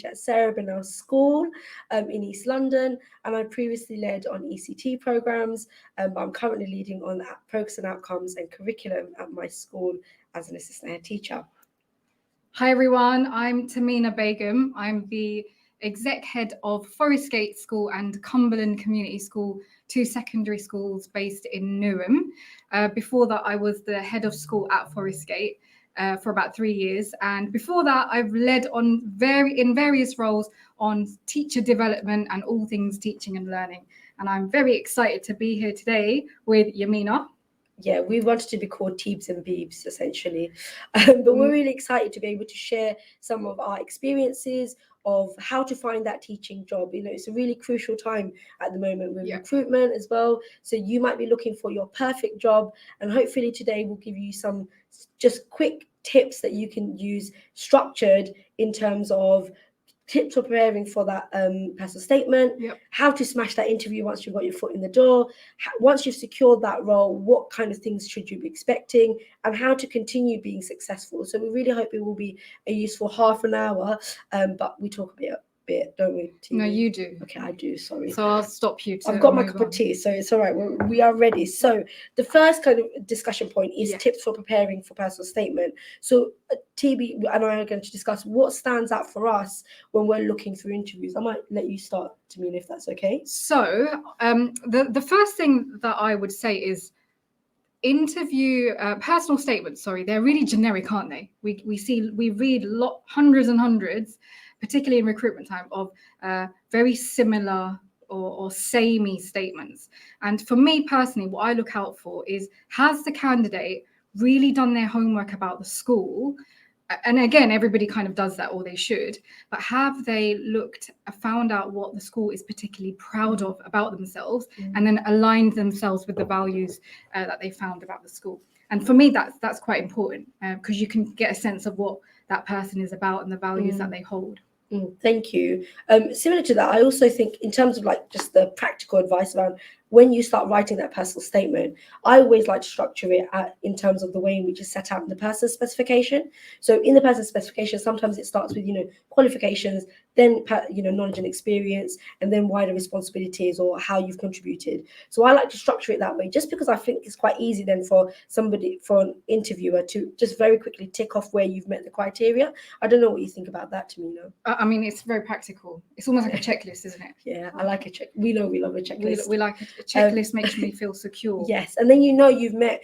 at Sarah Bennell School in East London, and I previously led on ECT programs, but I'm currently leading on progress and outcomes and curriculum at my school as an assistant head teacher. Hi everyone, I'm Thahmina Begum. I'm the exec head of Forest Gate School and Cumberland Community School, two secondary schools based in Newham. Before that, I was the head of school at Forest Gate for about 3 years, and before that I've led on in various roles on teacher development and all things teaching and learning, and I'm very excited to be here today with Yamina. Yeah, we wanted to be called Teebs and Beebs essentially, but we're really excited to be able to share some of our experiences of how to find that teaching job. You know, it's a really crucial time at the moment with recruitment as well, so you might be looking for your perfect job, and hopefully today we'll give you some just quick tips that you can use structured in terms of tips for preparing for that personal statement, how to smash that interview once you've got your foot in the door, once you've secured that role, what kind of things should you be expecting, and how to continue being successful. So we really hope it will be a useful half an hour, but we talk a bit, don't we? No, you do. Okay, I do, sorry. So I'll stop you. I've got my cup of tea, so it's all right. We are ready. So the first kind of discussion point is tips for preparing for personal statement. So TB and I are going to discuss what stands out for us when we're looking through interviews. I might let you start, Tamina, if that's okay. So the first thing that I would say is personal statements. Sorry, they're really generic, aren't they? We read hundreds and hundreds, particularly in recruitment time, of very similar or samey statements. And for me personally, what I look out for is, has the candidate really done their homework about the school? And again, everybody kind of does that, or they should, but have they found out what the school is particularly proud of about themselves, and then aligned themselves with the values that they found about the school? And for me, that's quite important, because you can get a sense of what that person is about and the values that they hold. Thank you. Similar to that, I also think in terms of like just the practical advice around when you start writing that personal statement, I always like to structure it in terms of the way in which it's set out in the person specification. So in the person specification, sometimes it starts with, qualifications, then, knowledge and experience, and then wider responsibilities or how you've contributed. So I like to structure it that way, just because I think it's quite easy then for an interviewer to just very quickly tick off where you've met the criteria. I don't know what you think about that, Tamina. I mean, it's very practical. It's almost like a checklist, isn't it? Yeah, I like a check. We know we love a checklist. We like a checklist. Makes me feel secure. Yes, and then you've met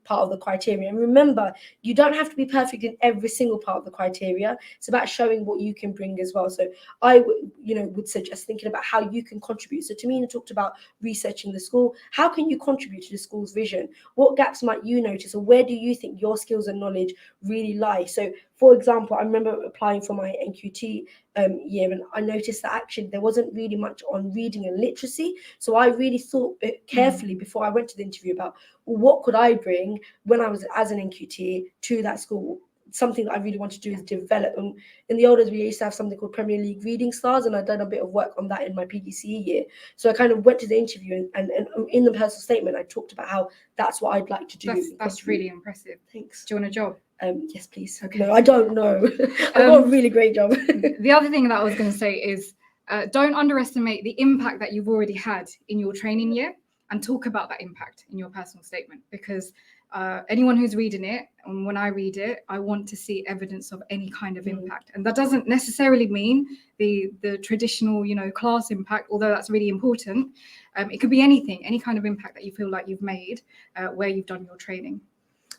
part of the criteria. And remember, you don't have to be perfect in every single part of the criteria. It's about showing what you can bring as well. So I would suggest thinking about how you can contribute. So Tamina talked about researching the school. How can you contribute to the school's vision? What gaps might you notice, or where do you think your skills and knowledge really lie? So for example, I remember applying for my NQT year, and I noticed that actually there wasn't really much on reading and literacy. So I really thought carefully before I went to the interview about what could I bring when I was as an NQT to that school. Something that I really want to do is develop. And in the old days, we used to have something called Premier League Reading Stars, and I'd done a bit of work on that in my PGCE year. So I kind of went to the interview, and in the personal statement, I talked about how that's what I'd like to do. That's really impressive. Thanks. Do you want a job? Yes, please. Okay. No, I don't know. I've got a really great job. The other thing that I was going to say is don't underestimate the impact that you've already had in your training year, and talk about that impact in your personal statement, because anyone who's reading it, and when I read it, I want to see evidence of any kind of impact. And that doesn't necessarily mean the traditional, class impact, although that's really important. It could be anything, any kind of impact that you feel like you've made where you've done your training.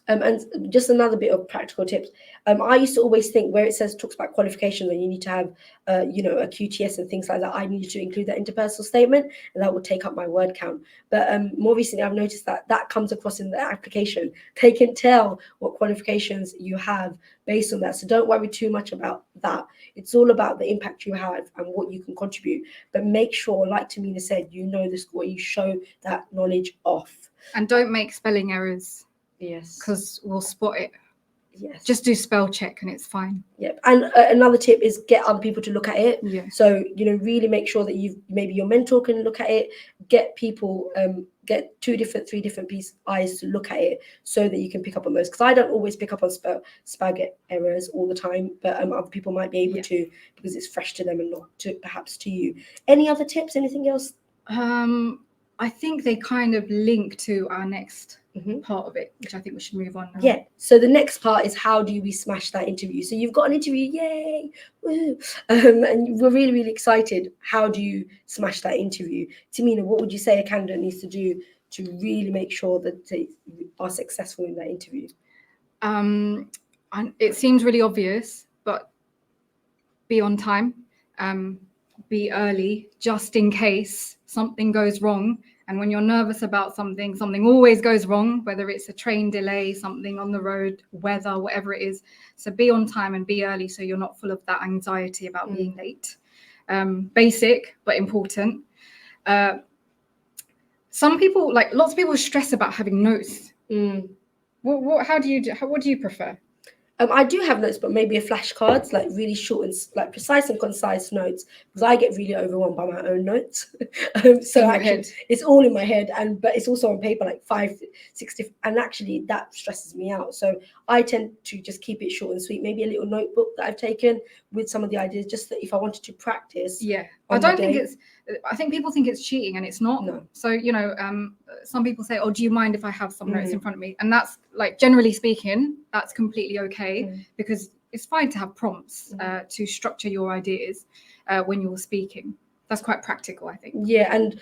And just another bit of practical tips. I used to always think where it talks about qualifications and you need to have, a QTS and things like that, I needed to include that into personal statement, and that would take up my word count. But more recently, I've noticed that comes across in the application. They can tell what qualifications you have based on that. So don't worry too much about that. It's all about the impact you have and what you can contribute. But make sure, like Tamina said, the school, you show that knowledge off. And don't make spelling errors. Yes. Because we'll spot it. Yes. Just do spell check and it's fine. Yep. And another tip is get other people to look at it. Yeah. So, really make sure that maybe your mentor can look at it. Get people get 3 different eyes to look at it so that you can pick up on those. Because I don't always pick up on spag errors all the time, but other people might be able to, because it's fresh to them and not to perhaps to you. Any other tips? Anything else? I think they kind of link to our next part of it, which I think we should move on now. Yeah. So the next part is, how do we smash that interview? So you've got an interview, yay, woo, and we're really, really excited. How do you smash that interview? Thahmina, what would you say a candidate needs to do to really make sure that they are successful in that interview? It seems really obvious, but be on time, be early, just in case something goes wrong. And when you're nervous about something always goes wrong, whether it's a train delay, something on the road, weather, whatever it is. So be on time and be early, so you're not full of that anxiety about being late. Basic, but important. Some people, like lots of people, stress about having notes. What do you prefer? I do have notes, but maybe a flashcards, like really short and like precise and concise notes, because I get really overwhelmed by my own notes. So actually, it's all in my head, but it's also on paper, like 5, 6 different, and actually that stresses me out. So I tend to just keep it short and sweet. Maybe a little notebook that I've taken with some of the ideas, just that if I wanted to practice. Yeah, I think people think it's cheating, and it's not. No. So some people say, "Oh, do you mind if I have some notes in front of me?" And that's, like, generally speaking, that's completely okay, because it's fine to have prompts to structure your ideas when you're speaking. That's quite practical, I think. Yeah, and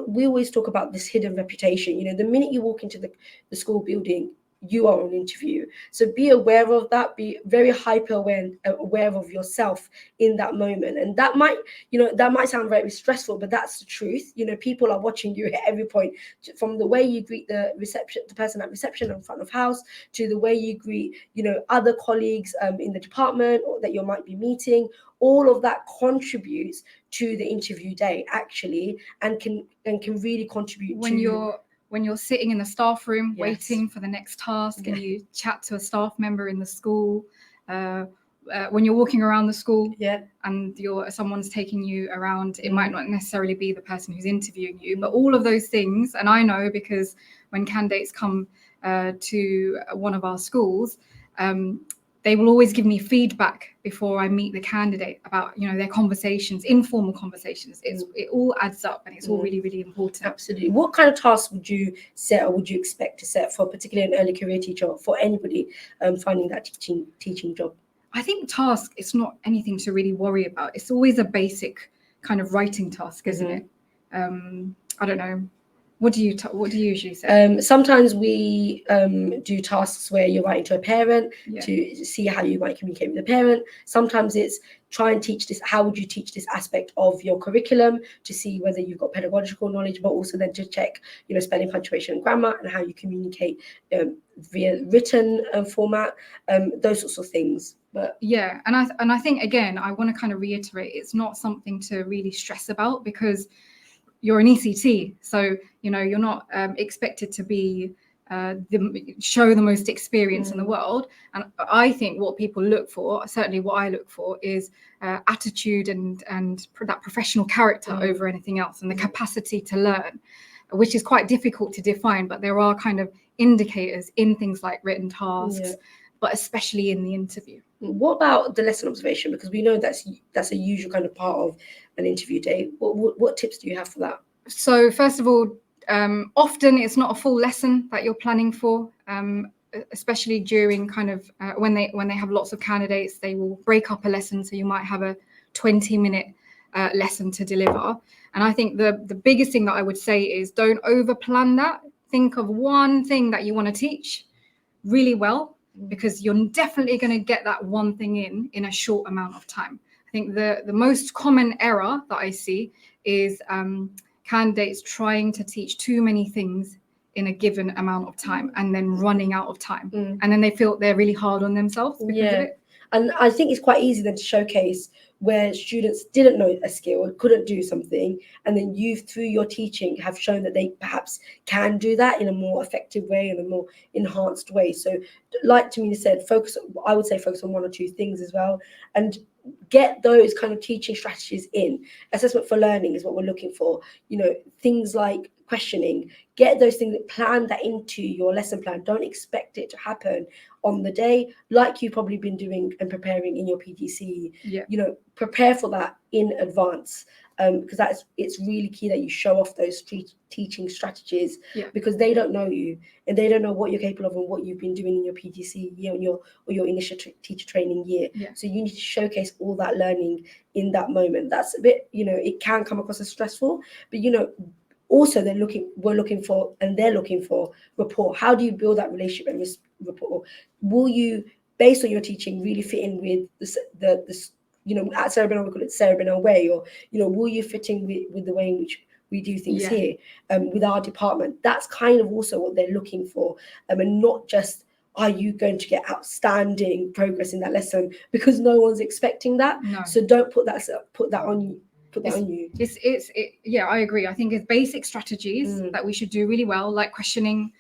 we always talk about this hidden reputation. The minute you walk into the school building, you are on interview. So be aware of that. Be very hyper aware of yourself in that moment. And that might sound very stressful, but that's the truth. People are watching you at every point, from the way you greet the person at reception in front of house, to the way you greet, other colleagues in the department or that you might be meeting. All of that contributes to the interview day, actually, and can really contribute when you're sitting in the staff room waiting for the next task, and you chat to a staff member in the school, when you're walking around the school, and someone's taking you around, it might not necessarily be the person who's interviewing you, but all of those things. And I know, because when candidates come to one of our schools, they will always give me feedback before I meet the candidate about, their conversations, informal conversations. It all adds up, and it's all really, really important. Absolutely. What kind of tasks would you set, or would you expect to set, for particularly an early career teacher, or for anybody finding that teaching job? I think task, it's not anything to really worry about. It's always a basic kind of writing task, isn't it? I don't know. What do you usually say? Sometimes we do tasks where you're writing to a parent to see how you might communicate with the parent. Sometimes it's try and teach this. How would you teach this aspect of your curriculum, to see whether you've got pedagogical knowledge, but also then to check, spelling, punctuation, and grammar, and how you communicate via written format, those sorts of things. But and I think, again, I want to kind of reiterate, it's not something to really stress about, because you're an ECT, so you're not expected to be show the most experience in the world. And I think what people look for, certainly what I look for, is attitude and that professional character over anything else, and the capacity to learn, which is quite difficult to define. But there are kind of indicators in things like written tasks, but especially in the interview. What about the lesson observation? Because we know that's a usual kind of part of an interview day. What tips do you have for that? So first of all, often it's not a full lesson that you're planning for, especially during kind of when they have lots of candidates, they will break up a lesson. So you might have a 20-minute lesson to deliver. And I think the biggest thing that I would say is, don't over plan that. Think of one thing that you want to teach really well, because you're definitely going to get that one thing in a short amount of time. I think the most common error that I see is candidates trying to teach too many things in a given amount of time, and then running out of time. And then they feel they're really hard on themselves because of it. And I think it's quite easy then to showcase where students didn't know a skill or couldn't do something, and then you, through your teaching, have shown that they perhaps can do that in a more effective way, in a more enhanced way. So, like Thahmina said, focus on 1 or 2 things as well, and get those kind of teaching strategies in. Assessment for learning is what we're looking for. Things like questioning, get those things, plan that into your lesson plan. Don't expect it to happen on the day, like you've probably been doing and preparing in your PGCE. Yeah. You know, prepare for that in advance, because it's really key that you show off those teaching strategies, Yeah. because they don't know you and they don't know what you're capable of and what you've been doing in your PGCE year or your initial teacher training year. Yeah. So you need to showcase all that learning in that moment. That's a bit, you know, it can come across as stressful, but you know, also they're looking for rapport. How do you build that relationship and rapport? Will you, based on your teaching, really fit in with the you know, at Cerebral we call it Cerebral way, or you know, will you fit in with the way in which we do things here with our department? That's kind of also what they're looking for, and not just, are you going to get outstanding progress in that lesson, because no one's expecting that. No. So don't put that on you. Yeah, I agree. I think it's basic strategies that we should do really well, like questioning,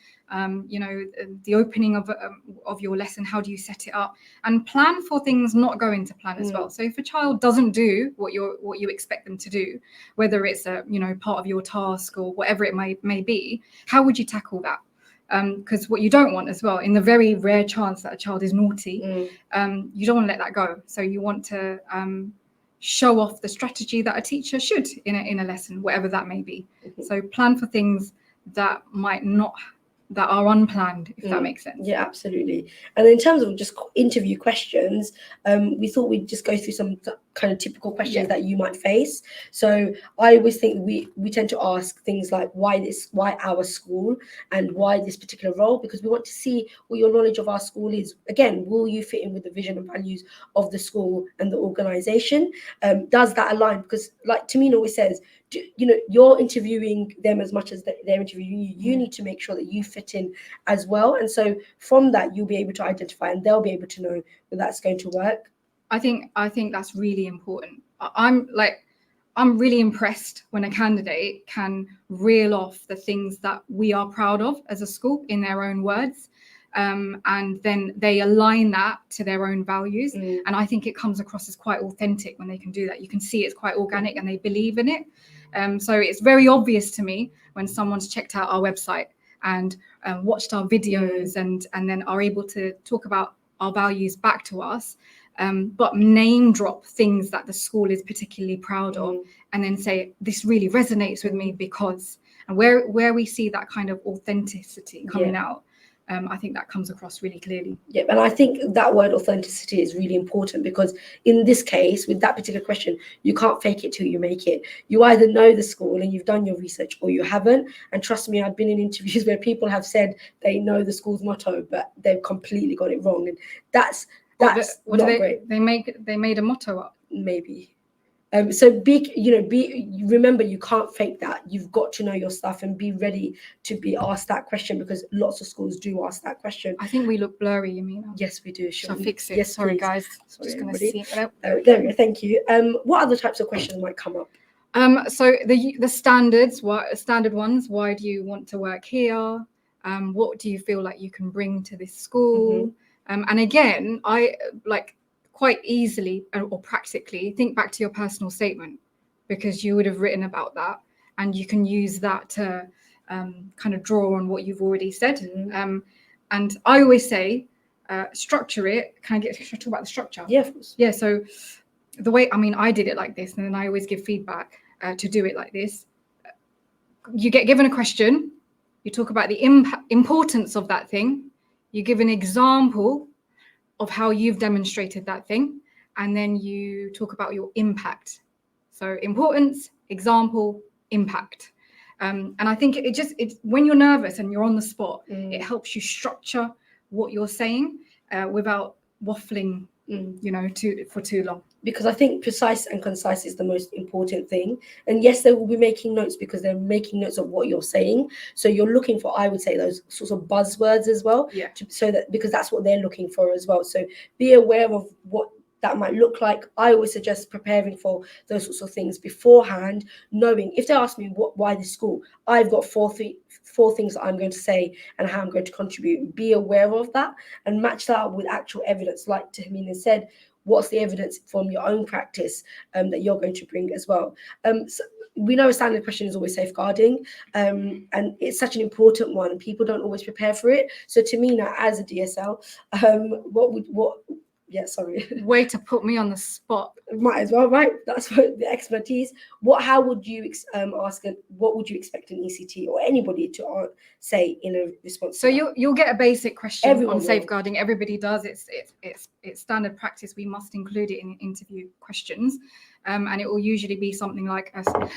you know, the opening of your lesson. How do you set it up, and plan for things not going to plan as well. So if a child doesn't do what you expect them to do, whether it's a, you know, part of your task or whatever it may be, how would you tackle that? Because what you don't want as well, in the very rare chance that a child is naughty, you don't want to let that go. So you want to show off the strategy that a teacher should in a lesson, whatever that may be. So plan for things that are unplanned, if that makes sense. Yeah, absolutely. And in terms of just interview questions, we thought we'd just go through some kind of typical questions that you might face. So I always think we tend to ask things like, why our school, and why this particular role, because we want to see what your knowledge of our school is. Again, will you fit in with the vision and values of the school and the organization? Does that align? Because like Thahmina always says, you know, you're interviewing them as much as they're interviewing you. You need to make sure that you fit in as well. And so from that, you'll be able to identify, and they'll be able to know that that's going to work. I think that's really important. I'm really impressed when a candidate can reel off the things that we are proud of as a school in their own words. And then they align that to their own values. And I think it comes across as quite authentic when they can do that. You can see it's quite organic and they believe in it. So it's very obvious to me when someone's checked out our website and watched our videos and then are able to talk about our values back to us, but name drop things that the school is particularly proud of, and then say, this really resonates with me because, and where we see that kind of authenticity coming out, I think that comes across really clearly. Yeah, and I think that word authenticity is really important, because in this case, with that particular question, you can't fake it till you make it. You either know the school and you've done your research, or you haven't. And trust me, I've been in interviews where people have said they know the school's motto, but they've completely got it wrong. And that's not great. They made a motto up. Maybe. So remember, you can't fake that. You've got to know your stuff and be ready to be asked that question, because lots of schools do ask that question. I think we look blurry, Yamina. Yes, we do. Shall I fix it? Yes, sorry, please. Guys. Sorry, just going to everybody. see it. There we go. Thank you. What other types of questions might come up? So the standard ones. Why do you want to work here? What do you feel like you can bring to this school? And again, I like quite easily or practically think back to your personal statement, because you would have written about that, and you can use that to kind of draw on what you've already said. And I always say, structure it. Should I talk about the structure? Yeah, of course. Yeah. So the way, I did it like this, and then I always give feedback to do it like this. You get given a question, you talk about the importance of that thing, you give an example of how you've demonstrated that thing, and then you talk about your impact. So importance, example, impact. And I think it's when you're nervous and you're on the spot, it helps you structure what you're saying without waffling, for too long. Because I think precise and concise is the most important thing. And yes, they will be making notes, because they're making notes of what you're saying. So you're looking for, I would say, those sorts of buzzwords as well. Yeah. Because that's what they're looking for as well. So be aware of what that might look like. I always suggest preparing for those sorts of things beforehand, knowing if they ask me why this school, I've got four things that I'm going to say and how I'm going to contribute. Be aware of that and match that up with actual evidence. Like Thahmina said, what's the evidence from your own practice that you're going to bring as well. So we know a standard question is always safeguarding, and it's such an important one, and people don't always prepare for it. So Thahmina, as a DSL, Way to put me on the spot. Might as well, right? That's what the expertise. How would you ask? What would you expect an ECT or anybody to say in a response? So you'll get a basic question Everyone on will. safeguarding. Everybody does. It's standard practice. We must include it in interview questions, and it will usually be something like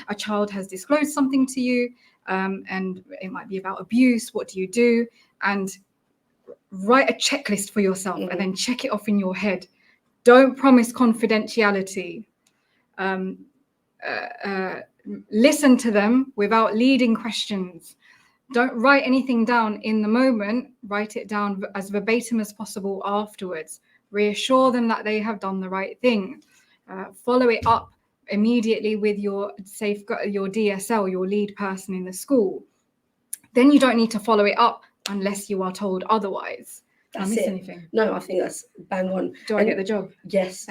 a child has disclosed something to you, and it might be about abuse. What do you do? And write a checklist for yourself, and then check it off in your head. Don't promise confidentiality. Listen to them without leading questions. Don't write anything down in the moment. Write it down as verbatim as possible afterwards. Reassure them that they have done the right thing. Follow it up immediately with your DSL, your lead person in the school. Then you don't need to follow it up unless you are told otherwise. Did I miss anything? No, I think that's bang on. Do I get the job? Yes.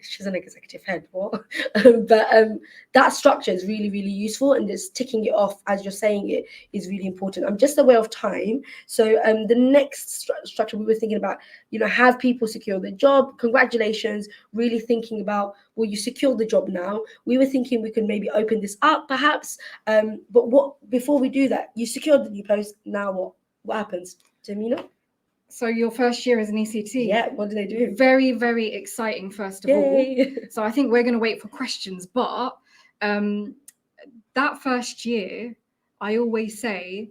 She's an executive head. What? That structure is really, really useful, and just ticking it off as you're saying it is really important. I'm just aware of time. So the next structure we were thinking about, have people secure their job? Congratulations. Really thinking about, well, you secured the job now. We were thinking we could maybe open this up perhaps. But before we do that, you secured the new post. Now what? What happens, Yamina? So your first year as an ECT. Yeah, what do they do? Very, very exciting, first of all. So I think we're going to wait for questions. But that first year, I always say,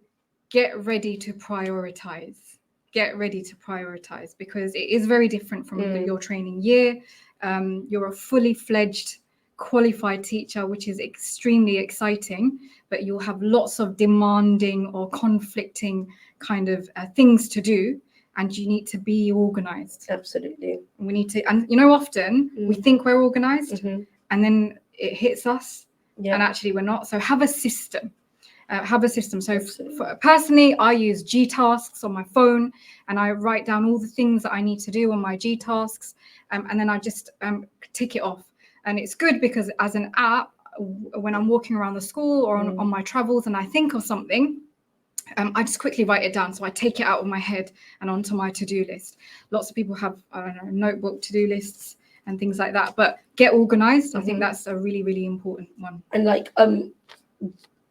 get ready to prioritize. Get ready to prioritize, because it is very different from your training year. You're a fully fledged qualified teacher, which is extremely exciting, but you'll have lots of demanding or conflicting kind of things to do, and you need to be organized. Absolutely. We need to, and often we think we're organized, and then it hits us, and actually we're not. So have a system. So personally, I use G tasks on my phone, and I write down all the things that I need to do on my G tasks, and then I just tick it off. And it's good because as an app, when I'm walking around the school or on my travels and I think of something, I just quickly write it down. So I take it out of my head and onto my to-do list. Lots of people have notebook to-do lists and things like that. But get organized. I think that's a really, really important one. And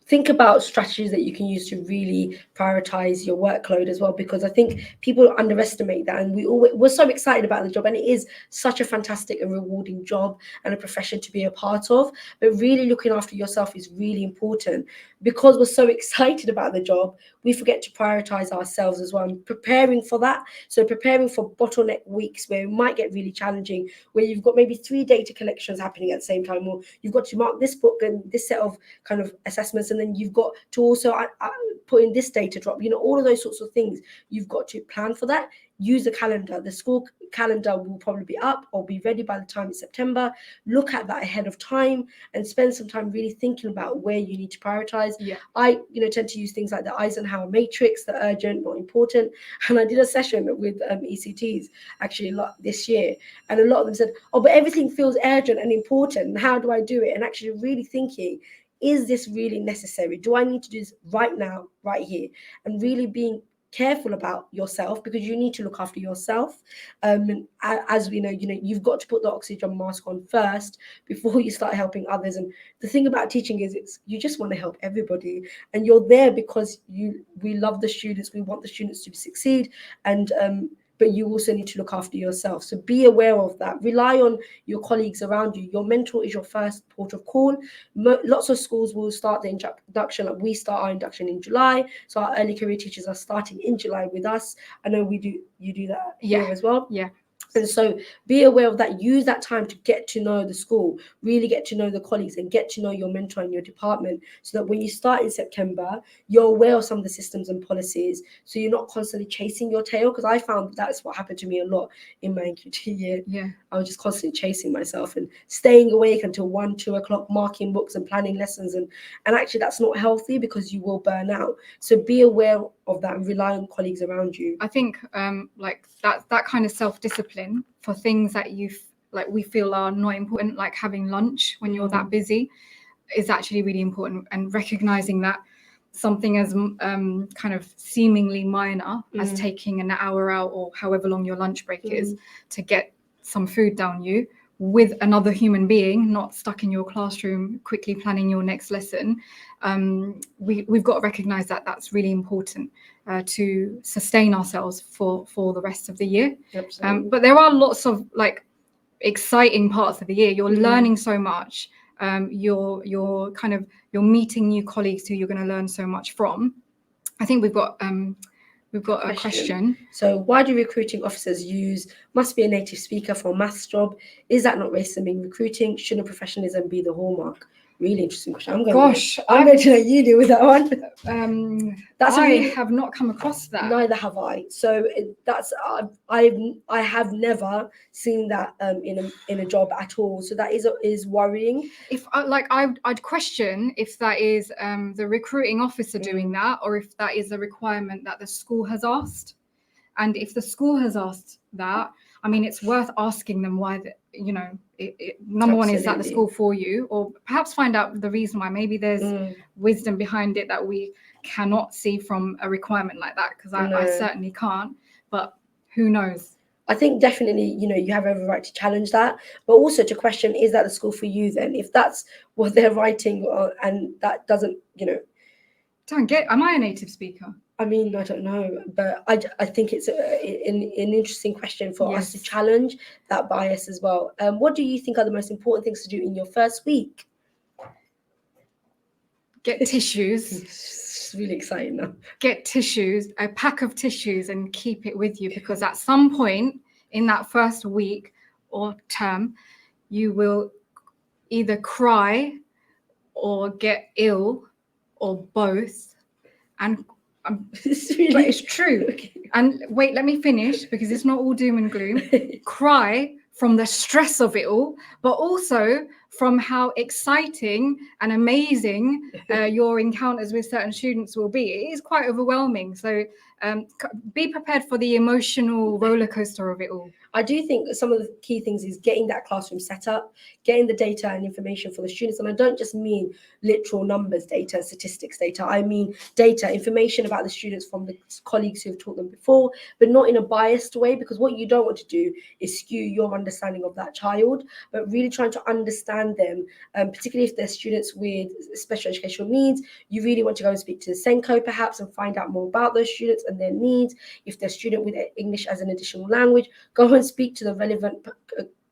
think about strategies that you can use to really prioritize your workload as well, because I think people underestimate that, and we're so excited about the job, and it is such a fantastic and rewarding job and a profession to be a part of. But really looking after yourself is really important. Because we're so excited about the job, we forget to prioritize ourselves as well, and preparing for that. So preparing for bottleneck weeks where it might get really challenging, where you've got maybe 3 data collections happening at the same time, or you've got to mark this book and this set of kind of assessments, and then you've got to also put in this data drop, all of those sorts of things. You've got to plan for that. Use the calendar. The school calendar will probably be up or be ready by the time it's September. Look at that ahead of time and spend some time really thinking about where you need to prioritize. I tend to use things like the Eisenhower matrix, the urgent, not important. And I did a session with ECTs actually a lot this year, and a lot of them said, oh, but everything feels urgent and important, and how do I do it? And actually really thinking, is this really necessary? Do I need to do this right now, right here? And really being careful about yourself, because you need to look after yourself. As we know, you've got to put the oxygen mask on first before you start helping others. And the thing about teaching is you just want to help everybody, and you're there because we love the students, we want the students to succeed, and but you also need to look after yourself. So be aware of that. Rely on your colleagues around you. Your mentor is your first port of call. Lots of schools will start the induction. Like we start our induction in July. So our early career teachers are starting in July with us. I know you do that here as well. Yeah. And so be aware of that. Use that time to get to know the school, really get to know the colleagues, and get to know your mentor and your department, so that when you start in September, you're aware of some of the systems and policies, so you're not constantly chasing your tail. Because I found that's what happened to me a lot in my NQT year. Yeah. I was just constantly chasing myself and staying awake until 1, 2 o'clock, marking books and planning lessons. And actually that's not healthy, because you will burn out. So be aware of that and rely on colleagues around you. I think like that kind of self-discipline for things that we feel are not important, like having lunch when you're that busy, is actually really important. And recognizing that something as kind of seemingly minor as taking an hour out or however long your lunch break is to get some food down you with another human being, not stuck in your classroom quickly planning your next lesson, we've got to recognize that that's really important to sustain ourselves for the rest of the year. But there are lots of like exciting parts of the year. You're learning so much. You're meeting new colleagues who you're going to learn so much from. I think we've got a question. So why do recruiting officers use must be a native speaker for a maths job? Is that not racism in recruiting? Shouldn't professionalism be the hallmark? Really interesting question. I'm going to let you deal with that one. I have not come across that. Neither have I. So I have never seen that in a job at all. So that is worrying. If I'd question if that is the recruiting officer doing that, or if that is a requirement that the school has asked. And if the school has asked that, I mean, it's worth asking them why. Number one, is that the school for you, or perhaps find out the reason why. Maybe there's wisdom behind it that we cannot see from a requirement like that, because I certainly can't. But who knows? I think definitely, you have every right to challenge that, but also to question, is that the school for you then? If that's what they're writing and that doesn't, Am I a native speaker? I mean, I don't know, but I think it's an interesting question for us to challenge that bias as well. What do you think are the most important things to do in your first week? Get tissues. It's really exciting now. Get tissues, a pack of tissues, and keep it with you, because at some point in that first week or term, you will either cry or get ill or both. And but it's true. Okay. And wait, let me finish, because it's not all doom and gloom. Cry from the stress of it all, but also from how exciting and amazing your encounters with certain students will be. It is quite overwhelming. So be prepared for the emotional roller coaster of it all. I do think some of the key things is getting that classroom set up, getting the data and information for the students. And I don't just mean literal numbers data, statistics data. I mean data, information about the students from the colleagues who have taught them before, but not in a biased way, because what you don't want to do is skew your understanding of that child, but really trying to understand them, particularly if they're students with special educational needs. You really want to go and speak to the Senko perhaps and find out more about those students and their needs. If they're a student with English as an additional language, go and speak to the relevant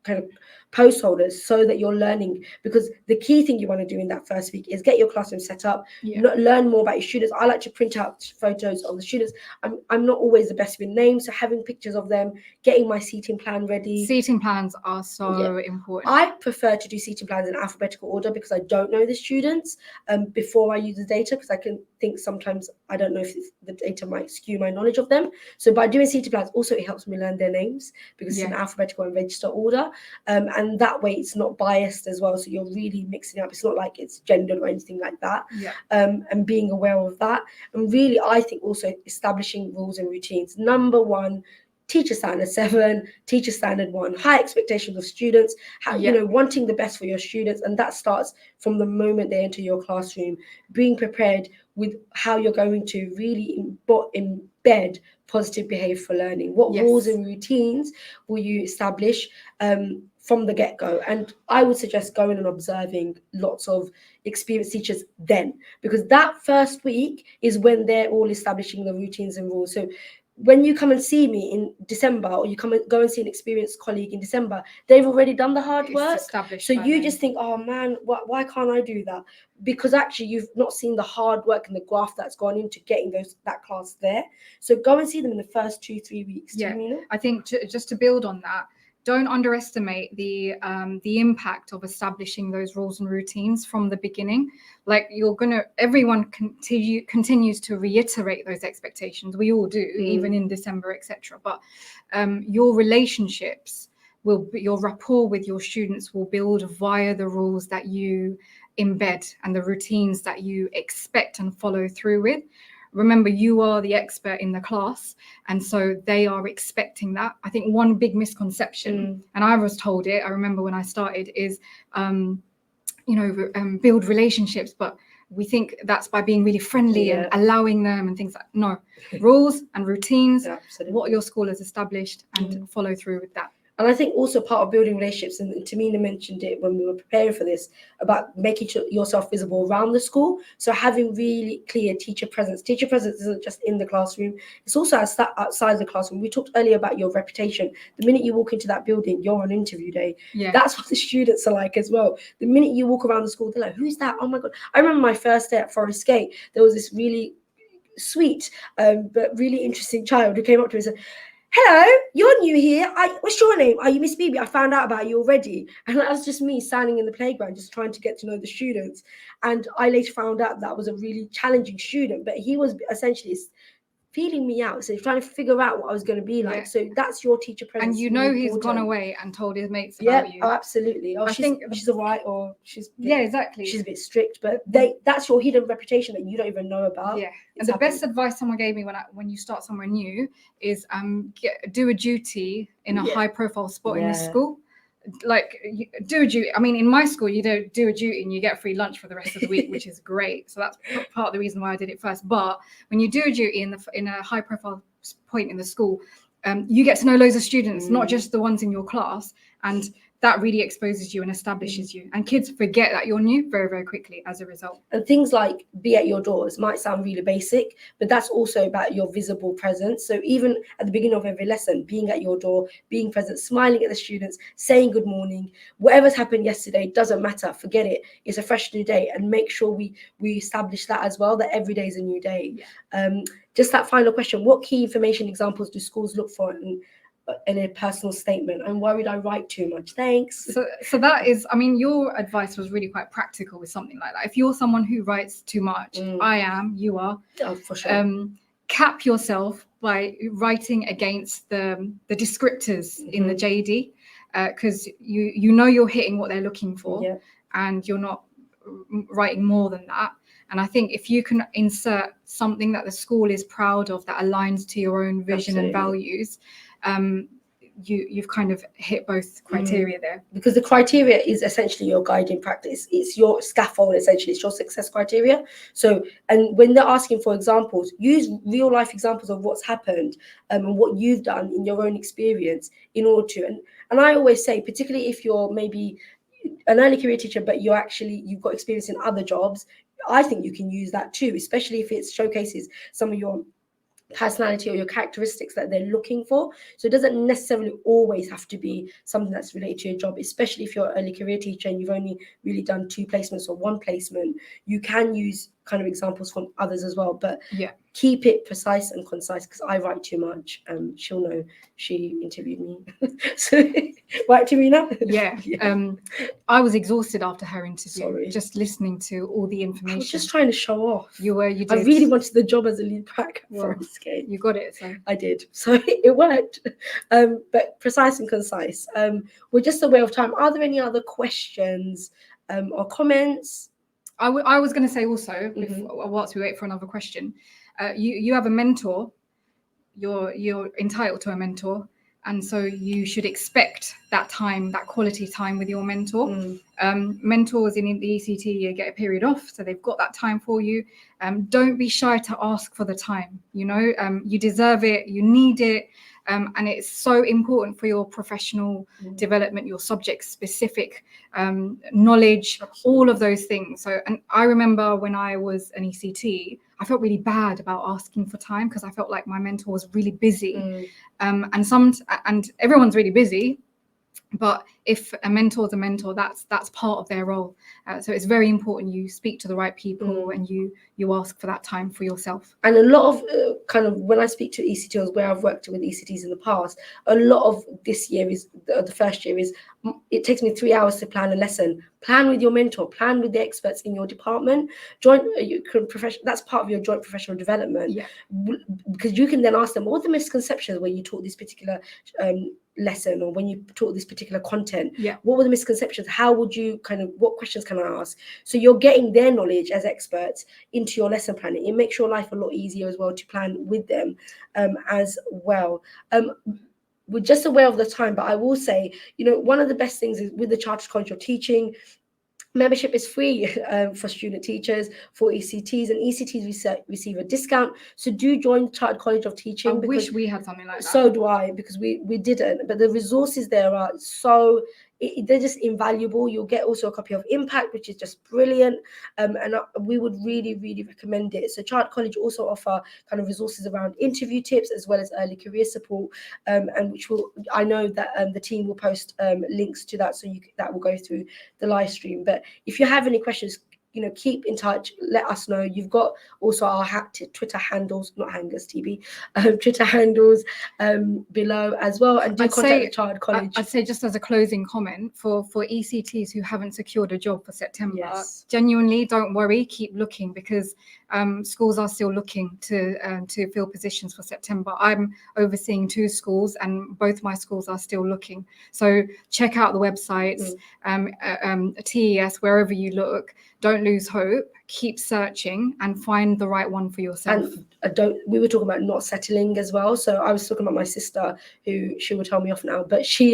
kind of post holders so that you're learning, because the key thing you want to do in that first week is get your classroom set up, learn more about your students. I like to print out photos of the students. I'm not always the best with names, so having pictures of them, getting my seating plan ready. Seating plans are so important. I prefer to do seating plans in alphabetical order because I don't know the students before I use the data, because I can think sometimes I don't know if the data might skew my knowledge of them. So by doing seating plans, also it helps me learn their names, because it's in alphabetical and register order. And that way it's not biased as well. So you're really mixing up. It's not like it's gendered or anything like that. And being aware of that. And really, I think also establishing rules and routines. Number one, teacher standard 7, teacher standard 1, high expectations of students, wanting the best for your students. And that starts from the moment they enter your classroom, being prepared with how you're going to really embed positive behavior for learning. What rules and routines will you establish from the get-go? And I would suggest going and observing lots of experienced teachers then, because that first week is when they're all establishing the routines and rules. So when you come and see me in December, or you go and see an experienced colleague in December, they've already done the hard work. So you just think, oh man, why can't I do that? Because actually you've not seen the hard work and the graft that's gone into getting that class there. So go and see them in the first 2-3 weeks. I think just to build on that, don't underestimate the impact of establishing those rules and routines from the beginning. Like everyone continues to reiterate those expectations. We all do, even in December, etc. But your relationships your rapport with your students will build via the rules that you embed and the routines that you expect and follow through with. remember, you are the expert in the class, and so they are expecting that. I think one big misconception, and I was told it, I remember when I started, is build relationships, but we think that's by being really friendly and allowing them and things like no. Rules and routines, what your school has established, and follow through with that. And I think also part of building relationships, and Thahmina mentioned it when we were preparing for this, about making yourself visible around the school. So having really clear teacher presence. Teacher presence isn't just in the classroom, it's also outside the classroom. We talked earlier about your reputation. The minute you walk into that building, you're on interview day. Yeah. That's what the students are like as well. The minute you walk around the school, they're like, who's that? Oh my God. I remember my first day at Forest Gate, there was this really sweet but really interesting child who came up to me and said, hello, you're new here. What's your name? Are you Miss Bibi? I found out about you already. And that was just me standing in the playground, just trying to get to know the students. And I later found out that was a really challenging student, but he was essentially feeling me out. So he's trying to figure out what I was going to be like. So that's your teacher presence. And you know really he's gone away and told his mates about you. Oh, absolutely. Oh, I think she's all right, or she's exactly. She's a bit strict, but that's your hidden reputation that you don't even know about. Yeah. And the best advice someone gave me when you start somewhere new is do a duty in a high profile spot in the school. Like do a duty. I mean, in my school, you don't do a duty and you get free lunch for the rest of the week, which is great. So that's part of the reason why I did it first. But when you do a duty in a high profile point in the school, you get to know loads of students, not just the ones in your class, and that really exposes you and establishes you. And kids forget that you're new very, very quickly as a result. And things like be at your doors might sound really basic, but that's also about your visible presence. So even at the beginning of every lesson, being at your door, being present, smiling at the students, saying good morning, whatever's happened yesterday doesn't matter. Forget it. It's a fresh new day, and make sure we establish that as well, that every day is a new day. Just that final question, what key information examples do schools look for in a personal statement? I'm worried I write too much. Thanks. So that is, I mean, your advice was really quite practical with something like that. If you're someone who writes too much, you are. Oh, for sure. Cap yourself by writing against the descriptors in the JD, because you know you're hitting what they're looking for, and you're not writing more than that. And I think if you can insert something that the school is proud of that aligns to your own vision and values, you've kind of hit both criteria there. Because the criteria is essentially your guiding practice. It's your scaffold, essentially. It's your success criteria. So, and when they're asking for examples, use real life examples of what's happened and what you've done in your own experience in order to, and I always say, particularly if you're maybe an early career teacher, but you've got experience in other jobs, I think you can use that too, especially if it showcases some of your personality or your characteristics that they're looking for. So it doesn't necessarily always have to be something that's related to your job, especially if you're an early career teacher and you've only really done 2 placements or 1 placement. You can use kind of examples from others as well, but keep it precise and concise, because I write too much. She'll know, she interviewed me. So right, Thahmina? I was exhausted after her interview. Just listening to all the information. I was just trying to show off. You did. I really wanted the job as a lead prac for a scale. You got it. So I did. So it worked. But precise and concise. We're just aware of time. Are there any other questions or comments? I was going to say also, whilst we wait for another question, you have a mentor. You're entitled to a mentor, and so you should expect that time, that quality time with your mentor. Mentors in the ECT get a period off, so they've got that time for you. Don't be shy to ask for the time. You deserve it. You need it. And it's so important for your professional development, your subject specific knowledge, all of those things. So, and I remember when I was an ECT, I felt really bad about asking for time because I felt like my mentor was really busy. And everyone's really busy, but if a mentor is a mentor, that's part of their role. So it's very important you speak to the right people and you ask for that time for yourself. And a lot of kind of, when I speak to ECTs, where I've worked with ECTs in the past, a lot of this year is, the first year is, it takes me 3 hours to plan a lesson. Plan with your mentor, plan with the experts in your department. That's part of your joint professional development. Because you can then ask them, what are the misconceptions when you taught this particular lesson, or when you taught this particular particular content? Yeah. What were the misconceptions? How would you what questions can I ask? So you're getting their knowledge as experts into your lesson planning. It makes your life a lot easier as well to plan with them as well. We're just aware of the time, but I will say, one of the best things is with the Chartered College of Teaching, membership is free for student teachers, for ECTs, and ECTs receive a discount. So do join Chartered College of Teaching. I wish we had something like that. So do I, because we didn't. But the resources there are so they're just invaluable. You'll get also a copy of Impact, which is just brilliant, and we would really, really recommend it. So Chartered College also offer kind of resources around interview tips as well as early career support, and which I know that the team will post links to that, so that will go through the live stream. But if you have any questions, keep in touch, let us know. You've got also our Twitter handles, not hangers, TB, Twitter handles below as well, and do contact the Chartered College. I'd say, just as a closing comment, for ECTs who haven't secured a job for September, yes, genuinely don't worry, keep looking, because schools are still looking to fill positions for September. I'm overseeing 2 schools, and both my schools are still looking. So check out the websites, TES, wherever you look. Don't lose hope. Keep searching and find the right one for yourself. And we were talking about not settling as well. So I was talking about my sister, who she will tell me off now, but she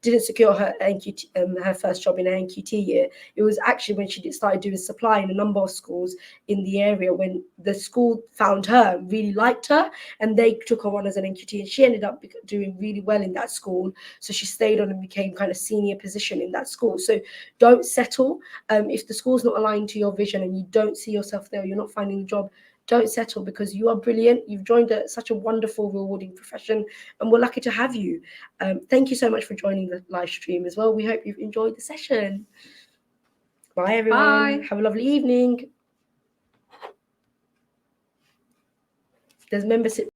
didn't secure her NQT, her first job in her NQT year. It was actually when she started doing supply in a number of schools in the area, when the school found her, really liked her, and they took her on as an NQT, and she ended up doing really well in that school. So she stayed on and became kind of senior position in that school. So don't settle. If the school's not aligned to your vision and you don't see yourself there, you're not finding a job, don't settle, because you are brilliant. You've joined such a wonderful, rewarding profession, and we're lucky to have you. Thank you so much for joining the live stream as well. We hope you've enjoyed the session. Bye, everyone. Bye. Have a lovely evening. There's membership